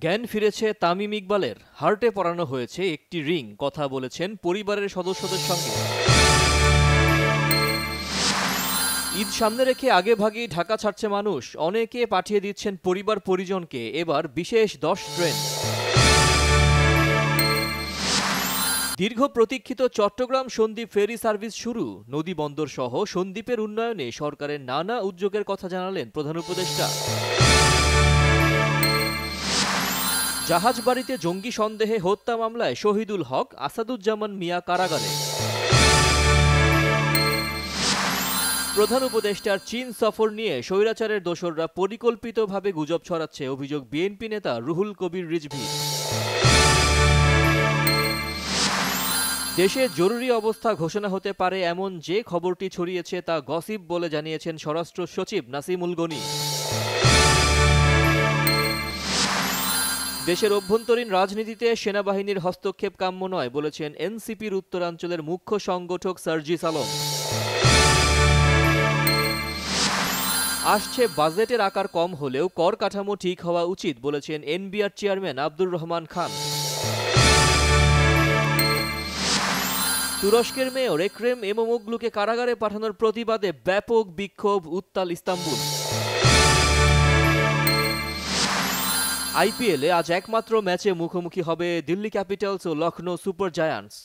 জ্ঞান ফিরেছে তামিম ইকবালের, হার্টে পরানো হয়েছে একটি রিং, কথা বলেছেন পরিবারের সদস্যদের সঙ্গে। ঈদ সামনে রেখে আগেভাগেই ঢাকা ছাড়ছে মানুষ, অনেকে পাঠিয়ে দিচ্ছেন পরিবার পরিজনকে। এবার বিশেষ 10 ট্রেন। দীর্ঘ প্রতীক্ষিত চট্টগ্রাম সন্দ্বীপ ফেরি সার্ভিস শুরু, নদী বন্দর সহ সন্দ্বীপের উন্নয়নে সরকারের নানা উদ্যোগের কথা জানালেন প্রধান উপদেষ্টা। জাহাজবাড়িতে জঙ্গি সন্দেহে হত্যা মামলায় শহীদুল হক, আসাদুজ্জামান মিয়া কারাগারে। প্রধান উপদেষ্টার চীন সফর নিয়ে স্বৈরাচারের দোসররা পরিকল্পিতভাবে গুজব ছড়াচ্ছে, অভিযোগ বিএনপি নেতা রুহুল কবির রিজভীর। দেশে জরুরি অবস্থা ঘোষণা হতে পারে এমন যে খবরটি ছড়িয়েছে তা গসিপ বলে জানিয়েছেন স্বরাষ্ট্র সচিব নাসিমুল গনি। দেশের অভ্যন্তরীণ রাজনীতিতে সেনাবাহিনীর হস্তক্ষেপ কাম্য নয় বলেছেন এনসিপির উত্তরাঞ্চলের মুখ্য সংগঠক সার্জিস আলম। আসছে বাজেটের আকার কম হলেও কর কাঠামো ঠিক হওয়া উচিত বলেছেন এনবিআর চেয়ারম্যান আব্দুর রহমান খান। তুরস্কের মেয়র এক্রেম ইমামোগলুকে কারাগারে পাঠানোর প্রতিবাদে ব্যাপক বিক্ষোভ, উত্তাল ইস্তাম্বুল। আইপিএলে আজ একমাত্র ম্যাচে মুখোমুখি হবে দিল্লি ক্যাপিটালস ও লখনৌ সুপার জায়ান্টস।